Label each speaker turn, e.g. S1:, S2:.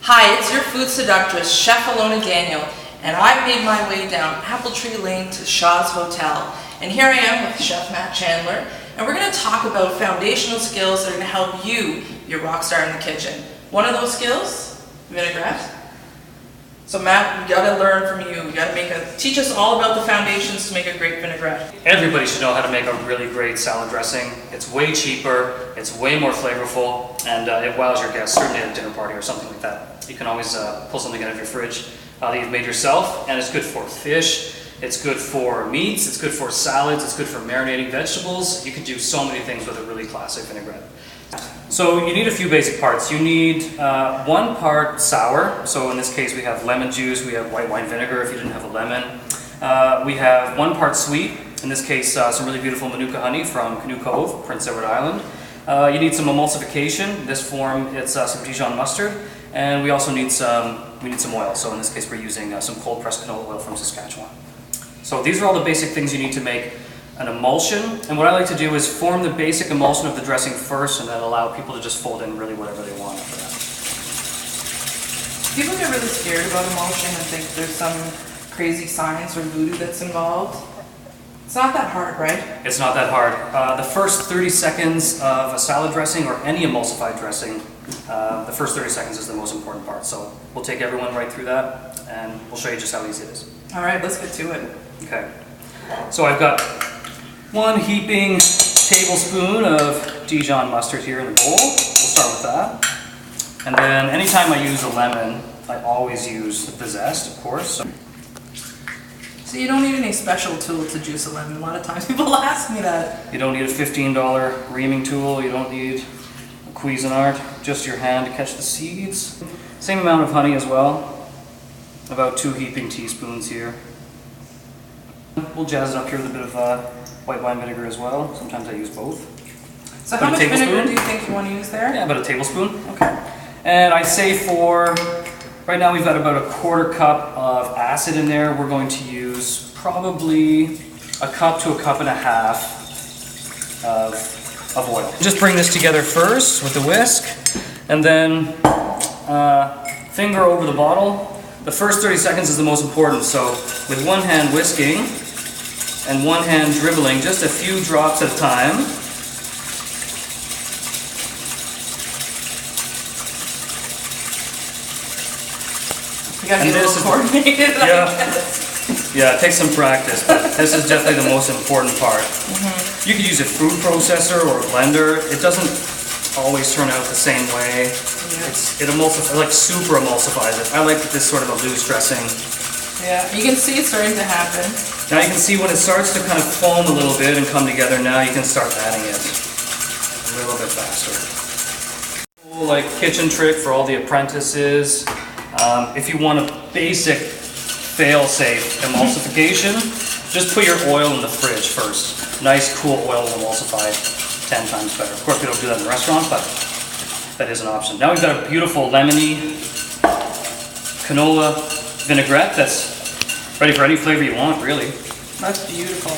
S1: Hi, it's your food seductress, Chef ILona Daniel, and I've made my way down Apple Tree Lane to Shaw's Hotel. And here I am with Chef Matt Chandler, and we're going to talk about foundational skills that are going to help you be a rock star in the kitchen. One of those skills, vinaigrette. So Matt, we got to learn from you. You got to teach us all about the foundations to make a great vinaigrette.
S2: Everybody should know how to make a really great salad dressing. It's way cheaper, it's way more flavorful, and it wows your guests, certainly at a dinner party or something like that. You can always pull something out of your fridge that you've made yourself, and it's good for fish, it's good for meats, it's good for salads, it's good for marinating vegetables. You can do so many things with a really classic vinaigrette. So you need a few basic parts. You need 1 part sour. So in this case we have lemon juice, we have white wine vinegar if you didn't have a lemon. We have 1 part sweet. In this case some really beautiful Manuka honey from Canoe Cove, Prince Edward Island. You need some emulsification. In this form it's some Dijon mustard. And we also need some oil. So in this case we're using some cold pressed canola oil from Saskatchewan. So these are all the basic things you need to make an emulsion, and what I like to do is form the basic emulsion of the dressing first and then allow people to just fold in really whatever they want after that.
S1: People get really scared about emulsion and think there's some crazy science or voodoo that's involved. It's not that hard, right?
S2: It's not that hard. The first 30 seconds of a salad dressing or any emulsified dressing, the first 30 seconds is the most important part. So we'll take everyone right through that and we'll show you just how easy it is.
S1: All right, let's get to it.
S2: Okay. So I've got 1 heaping tablespoon of Dijon mustard here in the bowl. We'll start with that. And then anytime I use a lemon, I always use the zest, of course.
S1: So you don't need any special tool to juice a lemon. A lot of times people ask me that.
S2: You don't need a $15 reaming tool. You don't need a Cuisinart. Just your hand to catch the seeds. Same amount of honey as well. About 2 heaping teaspoons here. We'll jazz it up here with a bit of white wine vinegar as well. Sometimes I use both.
S1: So how much vinegar do you think you want to use there?
S2: Yeah, about a tablespoon.
S1: Okay.
S2: And I say right now we've got about a 1/4 cup of acid in there. We're going to use probably 1 cup to 1.5 cups of oil. Just bring this together first with the whisk, and then finger over the bottle. The first 30 seconds is the most important, so with 1 hand whisking and 1 hand dribbling, just a few drops at a time.
S1: You gotta be a little coordinated.
S2: Yeah, it takes some practice, but this is definitely the most important part. You could use a food processor or a blender. It doesn't always turn out the same way. It emulsifies, like super emulsifies it. I like this sort of a loose dressing.
S1: Yeah, you can see it's starting to happen.
S2: Now you can see when it starts to kind of foam a little bit and come together, now you can start adding it a little bit faster. Like kitchen trick for all the apprentices. If you want a basic fail-safe emulsification, just put your oil in the fridge first. Nice cool oil will emulsify 10 times better. Of course we don't do that in the restaurant, but that is an option. Now we've got a beautiful lemony canola vinaigrette that's ready for any flavor you want, really.
S1: That's beautiful.